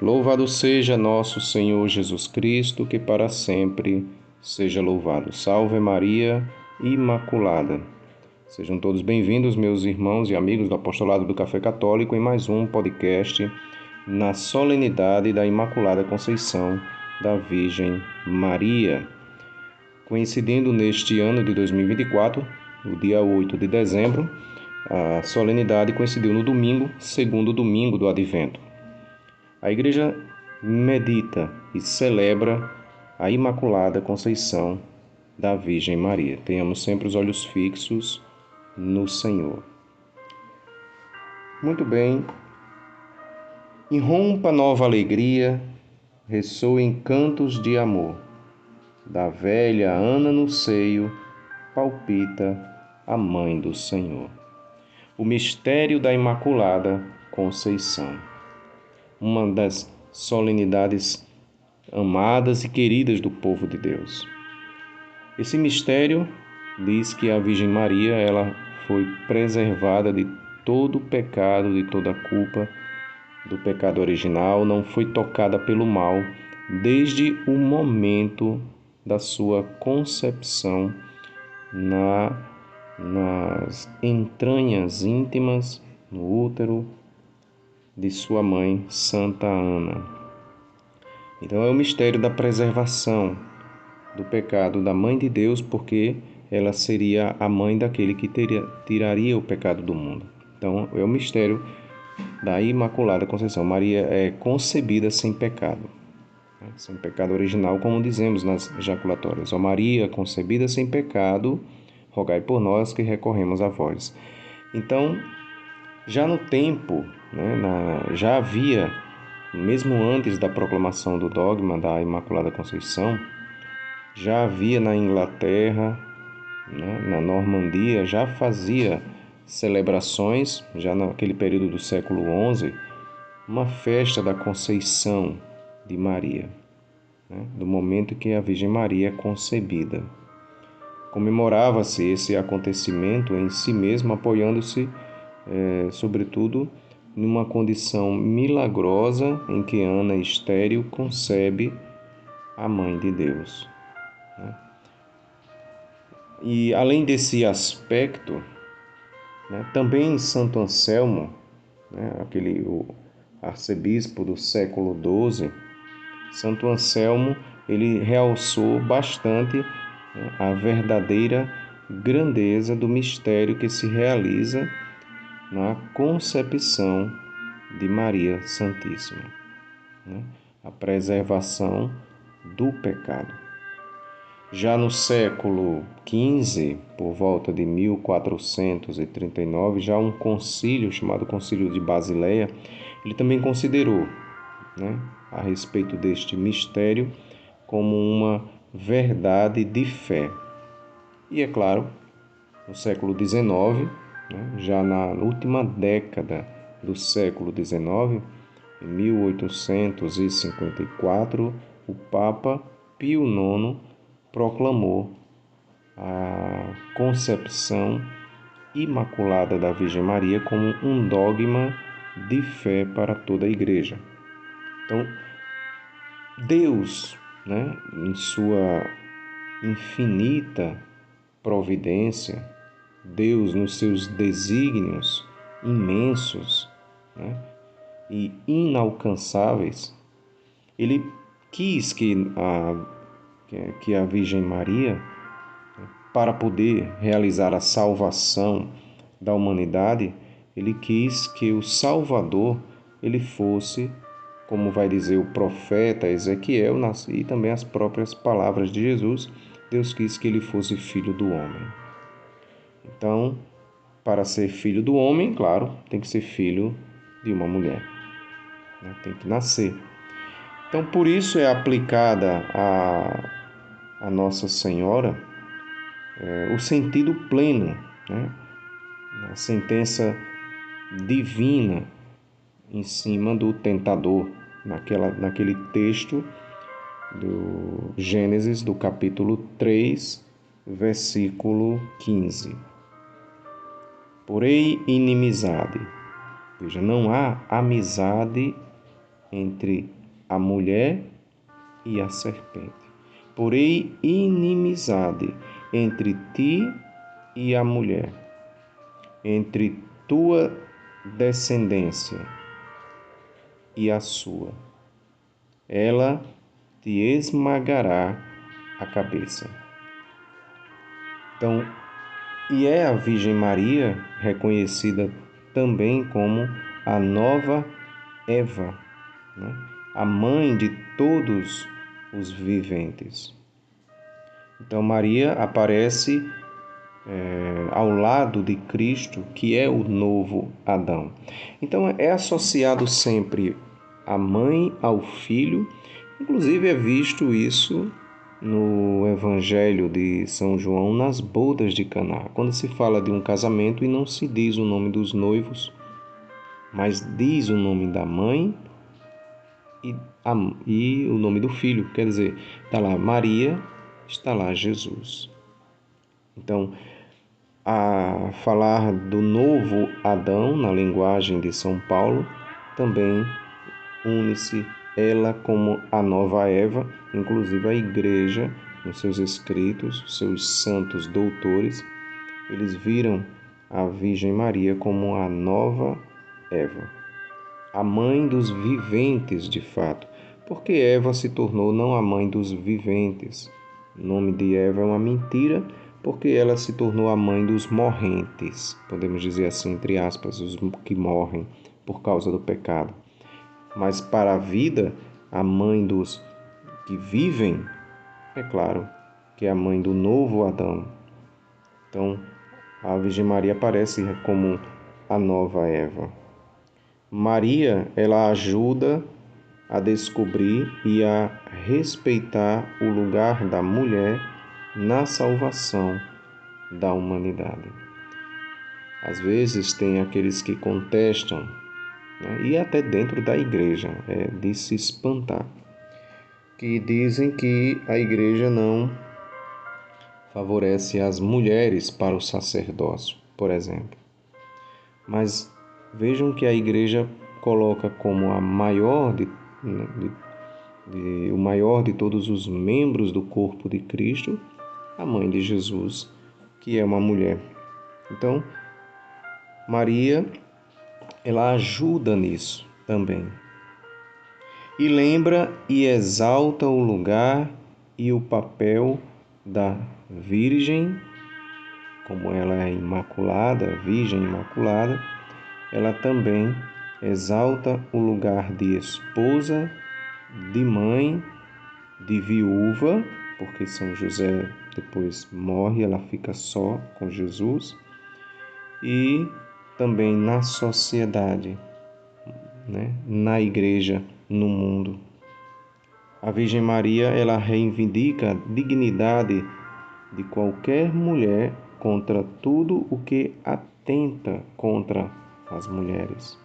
Louvado seja nosso Senhor Jesus Cristo, que para sempre seja louvado. Salve Maria Imaculada. Sejam todos bem-vindos, meus irmãos e amigos do Apostolado do Café Católico, em mais um podcast na solenidade da Imaculada Conceição da Virgem Maria. Coincidindo neste ano de 2024, no dia 8 de dezembro, a solenidade coincidiu no domingo, segundo domingo do Advento. A Igreja medita e celebra a Imaculada Conceição da Virgem Maria. Tenhamos sempre os olhos fixos no Senhor. Muito bem. Irrompa nova alegria, ressoem cantos de amor. Da velha Ana no seio, palpita a Mãe do Senhor. O mistério da Imaculada Conceição. Uma das solenidades amadas e queridas do povo de Deus. Esse mistério diz que a Virgem Maria ela foi preservada de todo o pecado, de toda a culpa do pecado original, não foi tocada pelo mal desde o momento da sua concepção nas entranhas íntimas, no útero de sua mãe, Santa Ana. Então é o mistério da preservação do pecado da Mãe de Deus, porque ela seria a mãe daquele que tiraria o pecado do mundo. Então é o mistério da Imaculada Conceição. Maria é concebida sem pecado, sem pecado original, como dizemos nas ejaculatórias. Ó Maria, concebida sem pecado, rogai por nós que recorremos a vós. Então, já no tempo, já havia, mesmo antes da proclamação do dogma da Imaculada Conceição, já havia na Inglaterra, na Normandia, já fazia celebrações, já naquele período do século XI, uma festa da Conceição de Maria, do momento em que a Virgem Maria é concebida. Comemorava-se esse acontecimento em si mesmo, apoiando-se, sobretudo, numa condição milagrosa em que Ana, estéril, concebe a Mãe de Deus. E, além desse aspecto, também Santo Anselmo, o arcebispo do século XII, Santo Anselmo, ele realçou bastante a verdadeira grandeza do mistério que se realiza na concepção de Maria Santíssima, a preservação do pecado. Já no século XV, por volta de 1439, já um concílio chamado Concílio de Basileia, ele também considerou, a respeito deste mistério como uma verdade de fé. E é claro, no século XIX, já na última década do século XIX, em 1854, o Papa Pio IX proclamou a concepção imaculada da Virgem Maria como um dogma de fé para toda a Igreja. Então, Deus, em sua infinita providência, Deus nos seus desígnios imensos, e inalcançáveis, Ele quis que a Virgem Maria, para poder realizar a salvação da humanidade, Ele quis que o Salvador ele fosse, como vai dizer o profeta Ezequiel, e também as próprias palavras de Jesus, Deus quis que ele fosse filho do homem. Então, para ser filho do homem, claro, tem que ser filho de uma mulher, tem que nascer. Então, por isso é aplicada a Nossa Senhora o sentido pleno, a sentença divina em cima do tentador, naquele texto do Gênesis, do capítulo 3, versículo 15. Porém, inimizade. Veja, não há amizade entre a mulher e a serpente. Porém, inimizade entre ti e a mulher, entre tua descendência e a sua. Ela te esmagará a cabeça. Então, e é a Virgem Maria reconhecida também como a nova Eva, né? A mãe de todos os viventes. Então, Maria aparece ao lado de Cristo, que é o novo Adão. Então, é associado sempre a mãe ao filho. Inclusive, é visto isso no Evangelho de São João, nas bodas de Caná, quando se fala de um casamento e não se diz o nome dos noivos, mas diz o nome da mãe e o nome do filho. Quer dizer, está lá Maria, está lá Jesus. Então, a falar do novo Adão, na linguagem de São Paulo, também une-se ela como a nova Eva. Inclusive a Igreja, nos seus escritos, seus santos doutores, eles viram a Virgem Maria como a nova Eva, a mãe dos viventes de fato, porque Eva se tornou não a mãe dos viventes. O nome de Eva é uma mentira, porque ela se tornou a mãe dos morrentes, podemos dizer assim, entre aspas, os que morrem por causa do pecado. Mas para a vida, a mãe dos que vivem, é claro que é a mãe do novo Adão. Então, a Virgem Maria aparece como a nova Eva. Maria, ela ajuda a descobrir e a respeitar o lugar da mulher na salvação da humanidade. Às vezes tem aqueles que contestam, né, e até dentro da igreja, é de se espantar, que dizem que a igreja não favorece as mulheres para o sacerdócio, por exemplo. Mas vejam que a igreja coloca como a maior o maior de todos os membros do corpo de Cristo, a mãe de Jesus, que é uma mulher. Então, Maria, ela ajuda nisso também. E lembra e exalta o lugar e o papel da Virgem, como ela é imaculada, Virgem Imaculada, ela também exalta o lugar de esposa, de mãe, de viúva, porque São José depois morre, ela fica só com Jesus, e também na sociedade, né? Na igreja, no mundo. A Virgem Maria, ela reivindica a dignidade de qualquer mulher contra tudo o que atenta contra as mulheres.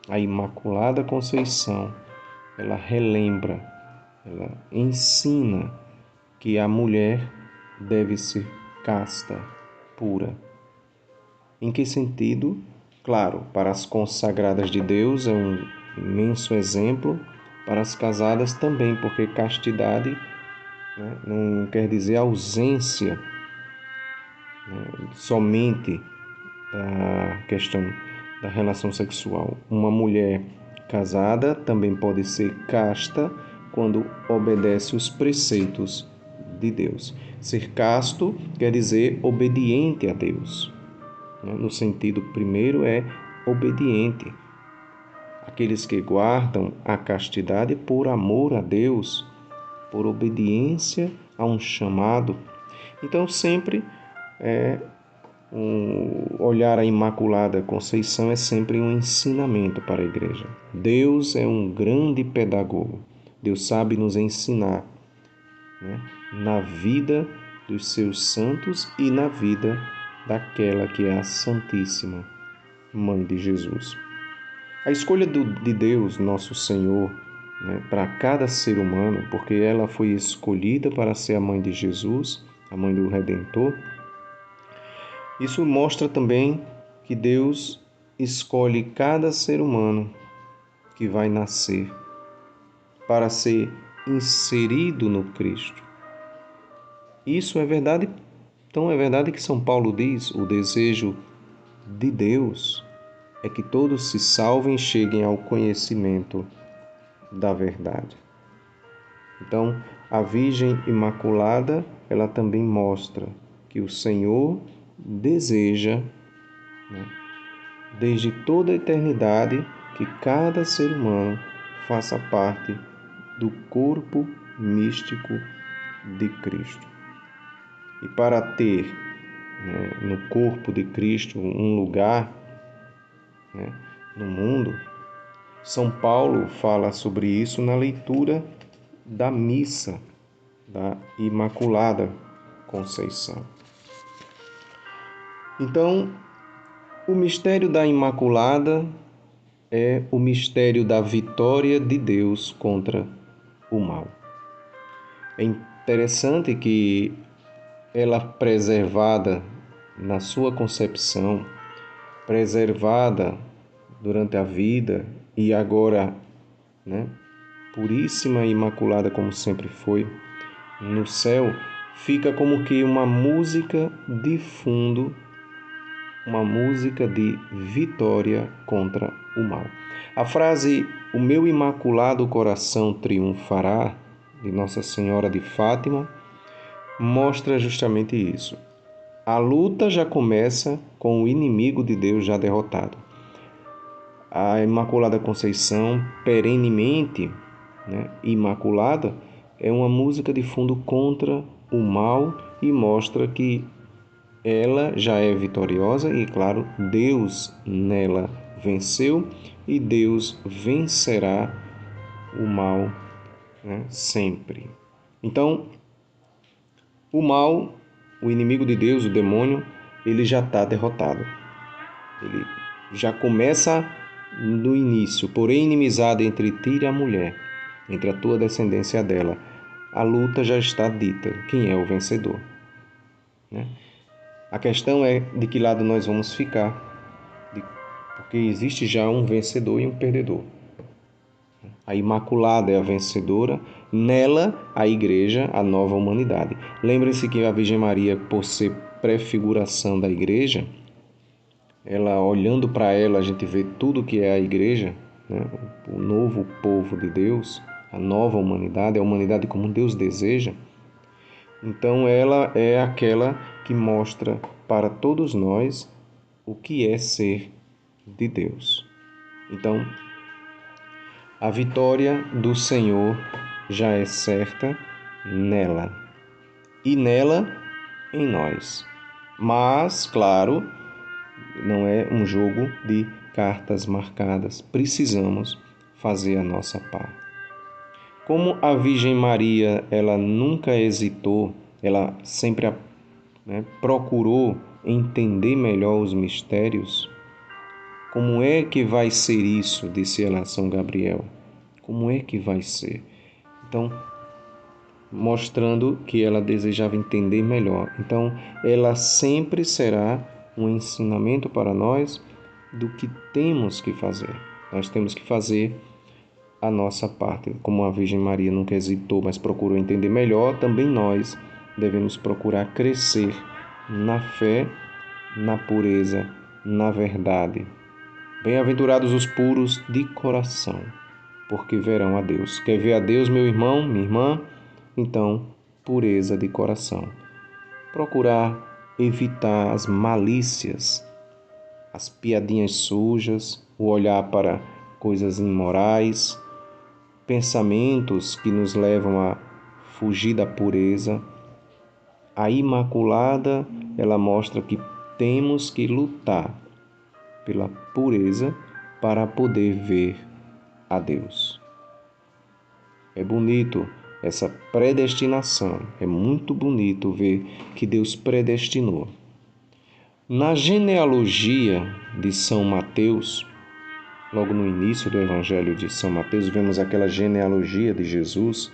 A Imaculada Conceição, ela relembra, ela ensina que a mulher deve ser casta, pura. Em que sentido? Claro, para as consagradas de Deus é um imenso exemplo, para as casadas também, porque castidade, né, não quer dizer ausência, né, somente da questão da relação sexual. Uma mulher casada também pode ser casta quando obedece os preceitos de Deus. Ser casto quer dizer obediente a Deus. No sentido primeiro é obediente. Aqueles que guardam a castidade por amor a Deus, por obediência a um chamado. Então sempre olhar a Imaculada Conceição é sempre um ensinamento para a igreja. Deus é um grande pedagogo. Deus sabe nos ensinar, né, na vida dos seus santos e na vida daquela que é a Santíssima Mãe de Jesus. A escolha de Deus, nosso Senhor, né, para cada ser humano, porque ela foi escolhida para ser a mãe de Jesus, a mãe do Redentor. Isso mostra também que Deus escolhe cada ser humano que vai nascer, para ser inserido no Cristo. Isso é verdade. Então é verdade que São Paulo diz: o desejo de Deus é que todos se salvem e cheguem ao conhecimento da verdade. Então, a Virgem Imaculada, ela também mostra que o Senhor deseja, desde toda a eternidade, que cada ser humano faça parte do corpo místico de Cristo. E para ter, no corpo de Cristo um lugar, no mundo, São Paulo fala sobre isso na leitura da missa da Imaculada Conceição. Então, o mistério da Imaculada é o mistério da vitória de Deus contra o mal. É interessante que ela, preservada na sua concepção, preservada durante a vida e agora, puríssima e imaculada como sempre foi, no céu, fica como que uma música de fundo, uma música de vitória contra o mal. A frase "O meu imaculado coração triunfará", de Nossa Senhora de Fátima, mostra justamente isso. A luta já começa com o inimigo de Deus já derrotado. A Imaculada Conceição, perenemente imaculada, é uma música de fundo contra o mal e mostra que ela já é vitoriosa e, claro, Deus nela venceu e Deus vencerá o mal, sempre. Então, o mal, o inimigo de Deus, o demônio, ele já está derrotado. Ele já começa no início, porém inimizade entre ti e a mulher, entre a tua descendência e a dela. A luta já está dita. Quem é o vencedor? A questão é de que lado nós vamos ficar, porque existe já um vencedor e um perdedor. A Imaculada é a vencedora, nela a Igreja, a nova humanidade. Lembre-se que a Virgem Maria, por ser prefiguração da Igreja, ela, olhando para ela, a gente vê tudo que é a Igreja, o novo povo de Deus, a nova humanidade, a humanidade como Deus deseja. Então ela é aquela que mostra para todos nós o que é ser de Deus. Então, a vitória do Senhor já é certa nela e nela em nós. Mas, claro, não é um jogo de cartas marcadas. Precisamos fazer a nossa parte. Como a Virgem Maria, ela nunca hesitou, ela sempre procurou entender melhor os mistérios. Como é que vai ser isso? Disse ela a São Gabriel. Como é que vai ser? Então, mostrando que ela desejava entender melhor. Então, ela sempre será um ensinamento para nós do que temos que fazer. Nós temos que fazer a nossa parte. Como a Virgem Maria nunca hesitou, mas procurou entender melhor, também nós devemos procurar crescer na fé, na pureza, na verdade. Bem-aventurados os puros de coração, porque verão a Deus. Quer ver a Deus, meu irmão, minha irmã? Então, pureza de coração. Procurar evitar as malícias, as piadinhas sujas, o olhar para coisas imorais, pensamentos que nos levam a fugir da pureza. A Imaculada, ela mostra que temos que lutar pela pureza para poder ver a Deus. É bonito essa predestinação, é muito bonito ver que Deus predestinou. Na genealogia de São Mateus, logo no início do Evangelho de São Mateus, vemos aquela genealogia de Jesus,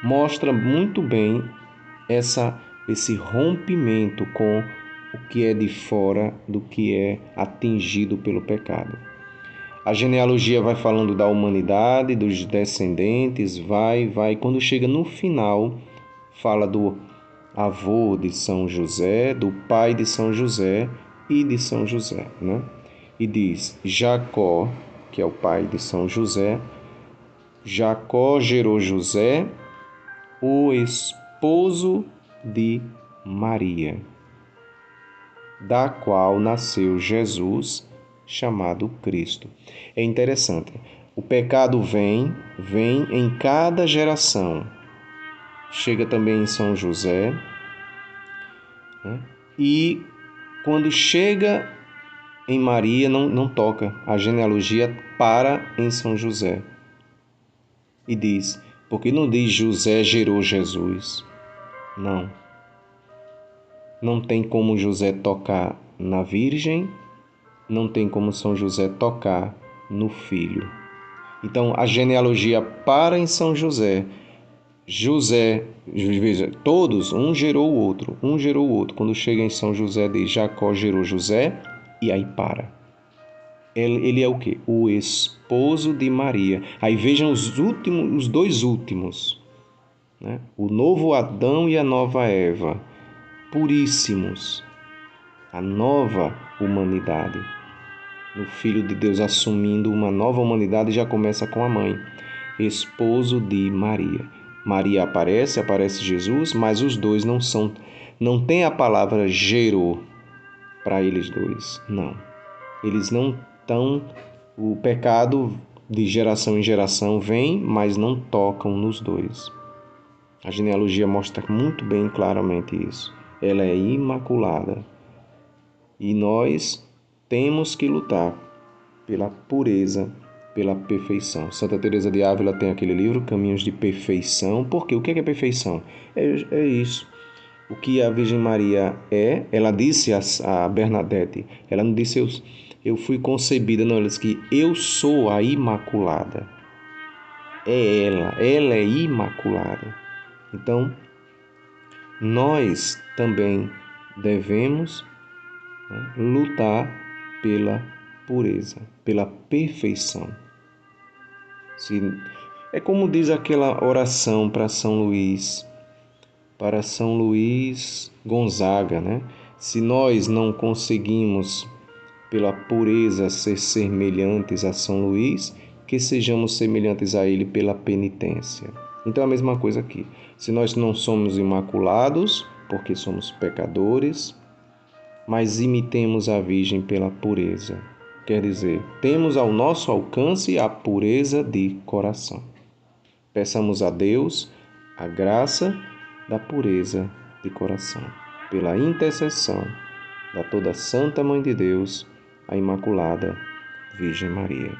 mostra muito bem esse rompimento com o que é de fora do que é atingido pelo pecado. A genealogia vai falando da humanidade, dos descendentes, vai. Quando chega no final, fala do avô de São José, do pai de São José e de São José, né? E diz: Jacó, que é o pai de São José, Jacó gerou José, o esposo de Maria, da qual nasceu Jesus, chamado Cristo. É interessante. O pecado vem em cada geração. Chega também em São José, né? E quando chega em Maria, não toca. A genealogia para em São José. E diz, porque não diz José gerou Jesus. Não. Não tem como José tocar na Virgem, não tem como São José tocar no Filho. Então, a genealogia para em São José. José, veja, todos, um gerou o outro. Quando chega em São José, diz Jacó gerou José, e aí para. Ele é o quê? O esposo de Maria. Aí vejam os dois últimos, né? O novo Adão e a nova Eva, puríssimos. A nova humanidade. O Filho de Deus assumindo uma nova humanidade já começa com a mãe, esposo de Maria. Maria aparece Jesus, mas os dois não tem a palavra gerou para eles dois, não. Eles não estão, o pecado de geração em geração vem, mas não tocam nos dois. A genealogia mostra muito bem claramente isso. Ela é imaculada. E nós temos que lutar pela pureza, pela perfeição. Santa Teresa de Ávila tem aquele livro, Caminhos de Perfeição. Por quê? O que é perfeição? É isso. O que a Virgem Maria é, ela disse a Bernadette, ela não disse eu fui concebida, não, ela disse que eu sou a Imaculada. É ela é imaculada. Então, nós também devemos, né, lutar pela pureza, pela perfeição. É como diz aquela oração para São Luís Gonzaga, né? Se nós não conseguimos pela pureza ser semelhantes a São Luís, que sejamos semelhantes a ele pela penitência. Então é a mesma coisa aqui. Se nós não somos imaculados, porque somos pecadores, mas imitemos a Virgem pela pureza. Quer dizer, temos ao nosso alcance a pureza de coração. Peçamos a Deus a graça da pureza de coração, pela intercessão da toda Santa Mãe de Deus, a Imaculada Virgem Maria.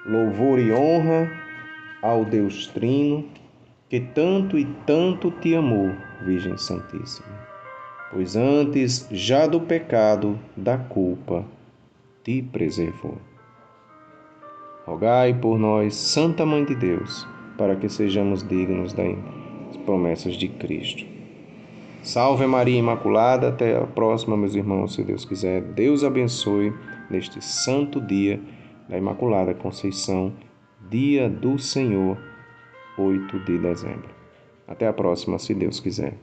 Louvor e honra ao Deus Trino, que tanto e tanto te amou, Virgem Santíssima, pois antes já do pecado, da culpa, te preservou. Rogai por nós, Santa Mãe de Deus, para que sejamos dignos das promessas de Cristo. Salve Maria Imaculada, até a próxima, meus irmãos, se Deus quiser. Deus abençoe neste santo dia da Imaculada Conceição, dia do Senhor, 8 de dezembro. Até a próxima, se Deus quiser.